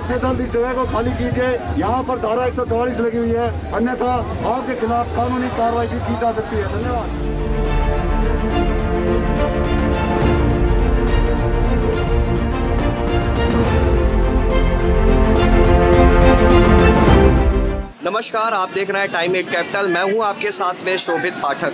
जल्द से जल्द इस जगह को खाली कीजिए। यहाँ पर धारा 144 लगी हुई है, अन्यथा आपके खिलाफ कानूनी कार्रवाई भी की जा सकती है। धन्यवाद। नमस्कार, आप देख रहे हैं टाइम 8 कैपिटल। मैं हूं आपके साथ में शोभित पाठक।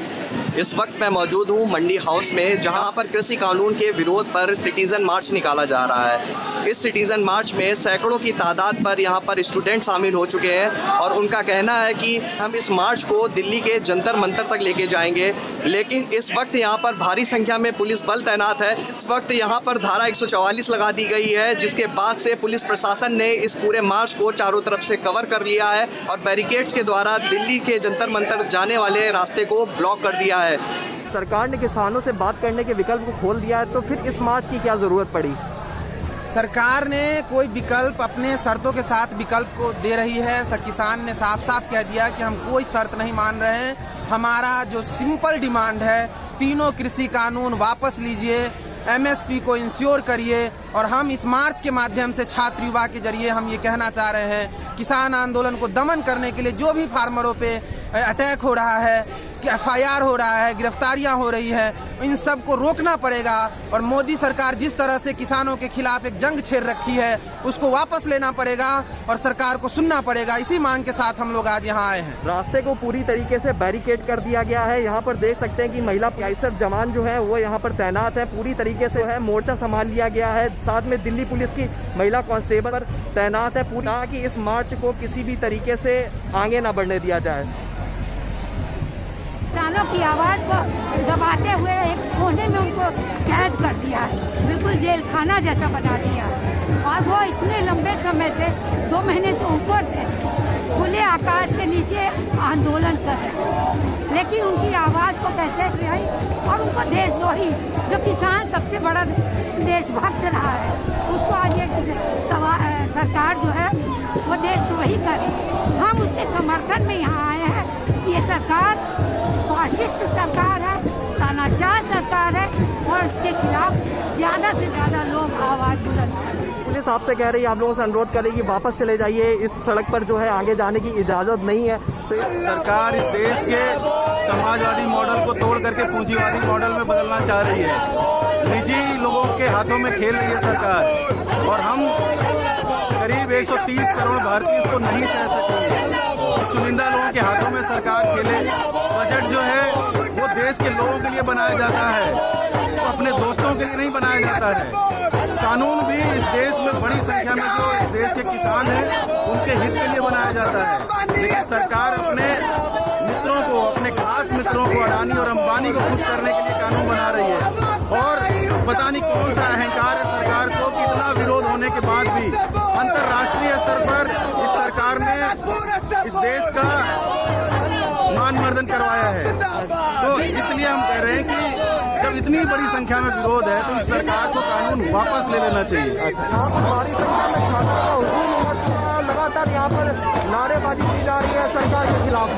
इस वक्त मैं मौजूद हूं मंडी हाउस में, जहां पर कृषि कानून के विरोध पर सिटीज़न मार्च निकाला जा रहा है। इस सिटीज़न मार्च में सैकड़ों की तादाद पर यहां पर स्टूडेंट शामिल हो चुके हैं और उनका कहना है कि हम इस मार्च को दिल्ली के जंतर मंतर तक लेके जाएंगे। लेकिन इस वक्त यहां पर भारी संख्या में पुलिस बल तैनात है। इस वक्त यहां पर धारा 144 लगा दी गई है, जिसके बाद से पुलिस प्रशासन ने इस पूरे मार्च को चारों तरफ से कवर कर लिया है और बैरिकेड्स के द्वारा दिल्ली के जंतर मंतर जाने वाले रास्ते को ब्लॉक कर दिया है। सरकार ने किसानों से बात करने के विकल्प को खोल दिया है, तो फिर इस मार्च की क्या ज़रूरत पड़ी? सरकार ने कोई विकल्प अपने शर्तों के साथ विकल्प को दे रही है। किसान ने साफ साफ कह दिया कि हम कोई शर्त नहीं मान रहे हैं। हमारा जो सिंपल डिमांड है, तीनों कृषि कानून वापस लीजिए, एमएसपी को इंश्योर करिए। और हम इस मार्च के माध्यम से छात्र युवा के जरिए हम ये कहना चाह रहे हैं, किसान आंदोलन को दमन करने के लिए जो भी फार्मरों पे अटैक हो रहा है, कि एफआईआर हो रहा है, गिरफ्तारियां हो रही है, इन सब को रोकना पड़ेगा। और मोदी सरकार जिस तरह से किसानों के खिलाफ एक जंग छेड़ रखी है, उसको वापस लेना पड़ेगा और सरकार को सुनना पड़ेगा। इसी मांग के साथ हम लोग आज यहाँ आए हैं। रास्ते को पूरी तरीके से बैरिकेड कर दिया गया है। यहाँ पर देख सकते हैं कि महिला ISF जवान जो है वो यहाँ पर तैनात है। पूरी तरीके से है मोर्चा संभाल लिया गया है। साथ में दिल्ली पुलिस की महिला कांस्टेबल तैनात है, पूरा कि इस मार्च को किसी भी तरीके से आगे ना बढ़ने दिया जाए। किसानों की आवाज़ को दबाते हुए एक कोने में उनको कैद कर दिया है, बिल्कुल जेल खाना जैसा बना दिया है। और वो इतने लंबे समय से 2 महीने से ऊपर से खुले आकाश के नीचे आंदोलन कर रहे हैं, लेकिन उनकी आवाज़ को कैसे आई और उनको देशद्रोही, जो किसान सबसे बड़ा देशभक्त रहा है, उसको आज एक सरकार जो है वो देशद्रोही कर रही है। हम उसके समर्थन में यहाँ आए हैं। ये सरकार फाशिस्ट सरकार है, तानाशाह सरकार है और उसके खिलाफ ज़्यादा से ज़्यादा लोग आवाज़ बुलंद करें। पुलिस आपसे कह रही है, आप लोगों से अनुरोध कर रही है कि वापस चले जाइए, इस सड़क पर जो है आगे जाने की इजाज़त नहीं है। तो सरकार इस देश के समाजवादी मॉडल को तोड़ करके पूंजीवादी मॉडल में बदलना चाह रही है। निजी लोगों के हाथों में खेल रही है सरकार, और हम करीब 130 करोड़ भारतीय इसको नहीं सह सकेंगे। चुनिंदा लोगों के हाथों में सरकार खेले। बजट जो है वो देश के लोगों के लिए बनाया जाता है, तो अपने दोस्तों के लिए नहीं बनाया जाता है। कानून भी इस देश में बड़ी संख्या में जो इस देश के किसान हैं उनके हित के लिए बनाया जाता है। लेकिन सरकार अपने मित्रों को, अपने खास मित्रों को, अडानी और अंबानी को खुश करने के लिए कानून बना रही है। और पता नहीं कौन सा अहंकार है सरकार को, कितना विरोध होने के बाद भी अंतर्राष्ट्रीय स्तर पर इस सरकार ने इस देश का मानमर्दन करवाया है। तो इसलिए हम कह रहे हैं कि जब इतनी बड़ी संख्या में विरोध है तो इस सरकार को कानून वापस ले लेना चाहिए। यहाँ पर भारी संख्या में छात्रों का हुजूम उमड़ा, लगातार यहाँ पर नारेबाजी की जा रही है सरकार के खिलाफ।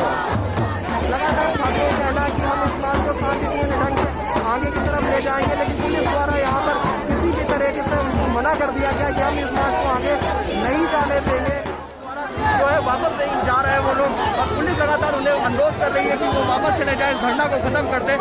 लगातार छात्रों का कहना है कि हम इस बात को शांतिपूर्ण ढंग से आगे की तरफ ले जाएंगे, लेकिन पुलिस द्वारा यहाँ पर किसी भी तरह से मना कर दिया गया कि हम इस बात को आगे नहीं जाने देंगे। जो है वापस नहीं जा रहे हैं वो लोग, और पुलिस लगातार उन्हें अनुरोध कर रही है कि वो वापस चले जाएं, धरना को खत्म कर दें।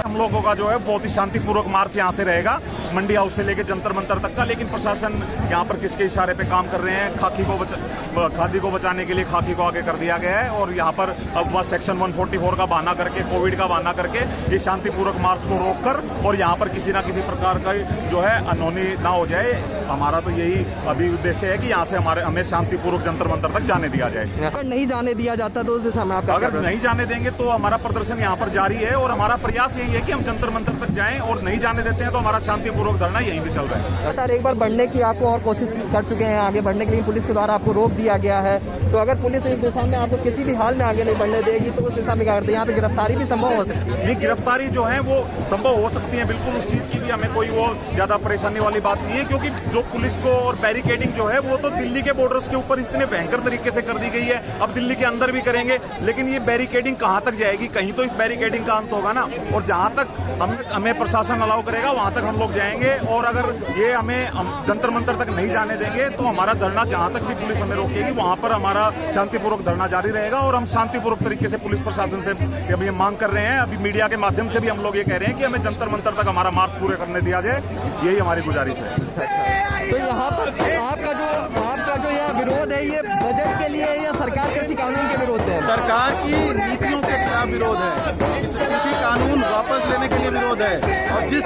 हम लोगों का जो है बहुत ही शांतिपूर्वक मार्च यहाँ से रहेगा, मंडी हाउस से लेकर जंतर मंतर तक का। लेकिन प्रशासन यहाँ पर किसके इशारे पे काम कर रहे हैं? खादी को बचाने के लिए खाकी को आगे कर दिया गया है, और यहाँ पर अब वह सेक्शन 144 का बहाना करके, कोविड का बहाना करके इस शांतिपूर्वक मार्च को रोककर और यहाँ पर किसी ना किसी प्रकार का जो है अनहोनी ना हो जाए। हमारा तो यही अभी उद्देश्य है कि यहाँ से हमें शांतिपूर्वक जंतर मंतर तक जाने दिया जाए। अगर नहीं जाने दिया जाता तो उस दिशा में आपका, अगर नहीं जाने देंगे तो हमारा प्रदर्शन यहाँ पर जारी है, और हमारा प्रयास यही है कि हम जंतर मंतर तक जाएं, और नहीं जाने देते हैं तो हमारा शांतिपूर्वक शांतिपूर्वक धरना यहीं पे चल रहा है। लगातार एक बार बढ़ने की आपको और कोशिश कर चुके हैं, आगे बढ़ने के लिए पुलिस के द्वारा आपको रोक दिया गया है, तो अगर पुलिस इस दिशा में आपको किसी भी हाल में आगे नहीं बढ़ने देगी तो उस दिशा में क्या करते हैं? यहाँ पे गिरफ्तारी भी संभव हो सकती है। ये गिरफ्तारी जो है वो संभव हो सकती है, बिल्कुल उस चीज़ की भी हमें कोई वो ज़्यादा परेशानी वाली बात नहीं है, क्योंकि जो पुलिस को और बैरिकेडिंग जो है वो तो दिल्ली के बॉर्डर्स के ऊपर इतने भयंकर तरीके से कर दी गई है, अब दिल्ली के अंदर भी करेंगे, लेकिन ये बैरिकेडिंग कहाँ तक जाएगी? कहीं तो इस बैरिकेडिंग का अंत होगा ना, और जहाँ तक हमें प्रशासन अलाउ करेगा वहाँ तक हम लोग जाएंगे, और अगर ये हमें जंतर मंतर तक नहीं जाने देंगे तो हमारा धरना जहाँ तक भी पुलिस हमें रोकेगी वहाँ पर हमारा शांतिपूर्वक धरना जारी रहेगा, और हम शांतिपूर्वक तरीके से पुलिस प्रशासन से अभी ये मांग कर रहे हैं, अभी मीडिया के माध्यम से भी हम लोग ये कह रहे हैं कि हमें जंतर मंतर तक हमारा मार्च पूरे करने दिया जाए, यही हमारी गुजारिश है। तो यहाँ पर आपका जो यह विरोध है ये बजट के लिए या सरकार कृषि कानून के विरोध है? सरकार की नीतियों के खिलाफ विरोध है, इस कृषि कानून वापस लेने के लिए विरोध है, और जिस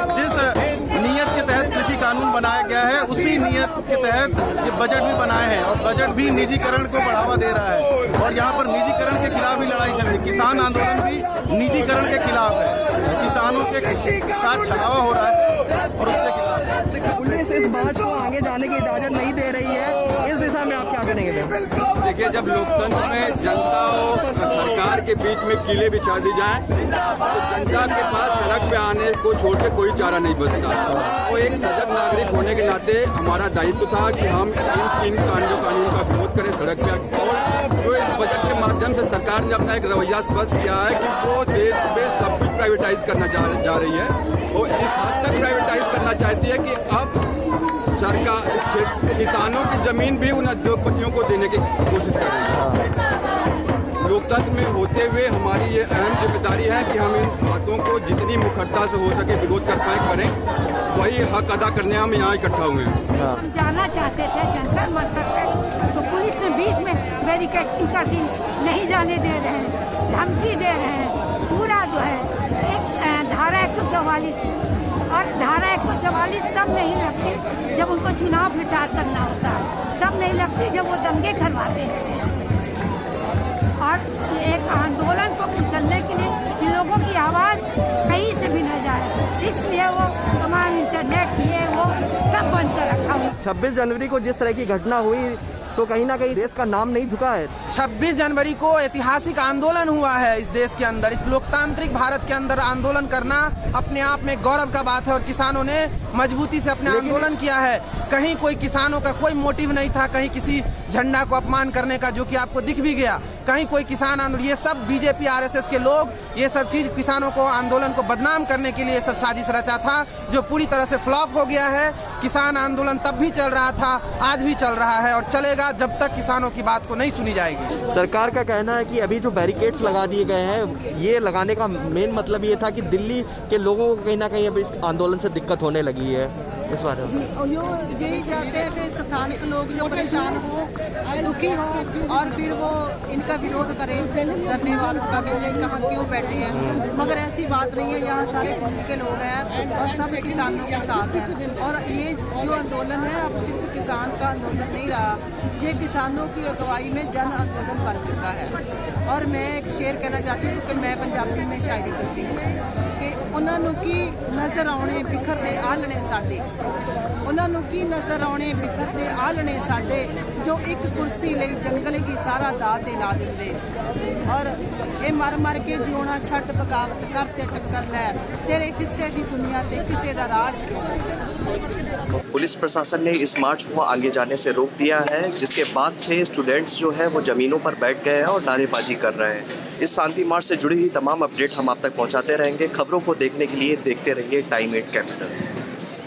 नीयत के तहत कृषि कानून बनाया गया है उसी नीयत के तहत ये बजट भी बनाए हैं, और बजट भी निजीकरण को बढ़ावा दे रहा है, और यहाँ पर निजीकरण के खिलाफ भी लड़ाई चल रही है। किसान आंदोलन भी निजीकरण के खिलाफ है, किसानों के साथ छलावा हो रहा है और उसके खिलाफ। पुलिस इस मार्च को आगे जाने की इजाजत नहीं दे रही है, इस दिशा में आप क्या करेंगे? देखिए, जब लोकतंत्र में जनता और सरकार के बीच में कीले बिछा दी जाए तो जनता के पास सड़क पे आने को छोड़ के कोई चारा नहीं बचता। तो एक सजग नागरिक होने के नाते हमारा दायित्व था कि हम इन कानून का विरोध करें सड़क पे, और जो इस बजट के माध्यम से सरकार ने अपना एक रवैया स्पष्ट किया है कि वो देश में सब कुछ प्राइवेटाइज करना जा रही है, वो इस हद तक प्राइवेटाइज करना चाहती है कि अब सरकार किसानों की जमीन भी उन उद्योगपतियों को देने की कोशिश कर रही है। लोकतंत्र में होते हुए हमारी ये अहम जिम्मेदारी है कि हम इन बातों को जितनी मुखरता से हो सके विरोध कर पाए करें, वही हक अदा करने हम यहाँ इकट्ठा हुए हैं। जाना चाहते थे जंतर मंतर पे, तो पुलिस ने बीच में बैरिकेडिंग कर दी, नहीं जाने दे रहे हैं, धमकी दे रहे हैं। पूरा जो है धारा 144 और धारा 144 तब नहीं लगती जब उनको चुनाव प्रचार करना होता है, तब नहीं लगती जब वो दंगे करवाते हैं देश में। और एक आंदोलन को कुचलने के लिए कि लोगों की आवाज़ कहीं से भी न जाए, इसलिए वो तमाम इंटरनेट ये वो सब बंद कर रखा हुआ। 26 जनवरी को जिस तरह की घटना हुई तो कहीं ना कहीं देश का नाम नहीं झुका है। 26 जनवरी को ऐतिहासिक आंदोलन हुआ है इस देश के अंदर, इस लोकतांत्रिक भारत के अंदर आंदोलन करना अपने आप में गौरव का बात है, और किसानों ने मजबूती से अपने आंदोलन किया है। कहीं कोई किसानों का कोई मोटिव नहीं था, कहीं किसी झंडा को अपमान करने का, जो कि आपको दिख भी गया। कहीं कोई किसान आंदोलन, ये सब बीजेपी आरएसएस के लोग ये सब चीज़ किसानों को आंदोलन को बदनाम करने के लिए सब साजिश रचा था, जो पूरी तरह से फ्लॉप हो गया है। किसान आंदोलन तब भी चल रहा था, आज भी चल रहा है और चलेगा जब तक किसानों की बात को नहीं सुनी जाएगी। सरकार का कहना है कि अभी जो बैरिकेड्स लगा दिए गए हैं, ये लगाने का मेन मतलब ये था कि दिल्ली के लोगों को कहीं ना कहीं अभी इस आंदोलन से दिक्कत होने लगी है। इस बारे में यही चाहते हैं कि स्थानीय लोग जो परेशान हो, दुखी हो, और फिर वो इनका विरोध करें, धरने वालों का कहाँ क्यों बैठे हैं, मगर ऐसी बात नहीं है। यहाँ सारे दिल्ली के लोग हैं और सब किसानों के साथ हैं, और ये जो आंदोलन है अब सिर्फ किसान का आंदोलन नहीं रहा, ये किसानों की अगुवाई में जन आंदोलन बन चुका है। और मैं एक शेर कहना चाहती हूँ कि मैं पंजाबी में शायरी करती हूँ कि उन्होंने की नज़र आने बिखरते आलने साडे, उन्होंने की नज़र आने बिखरते आलने साडे, जो एक कुर्सी ले जंगल की सारा दाते ला देंदे, और ये मर मर के जिउना छट बगावत करते टक्कर लै, तेरे किस्से दी दुनिया ते किसे दा राज क्यों। पुलिस प्रशासन ने इस मार्च को आगे जाने से रोक दिया है, जिसके बाद से स्टूडेंट्स जो है वो ज़मीनों पर बैठ गए हैं और नारेबाजी कर रहे हैं। इस शांति मार्च से जुड़ी हुई तमाम अपडेट हम आप तक पहुंचाते रहेंगे। खबरों को देखने के लिए देखते रहिए टाइम 8 कैपिटल।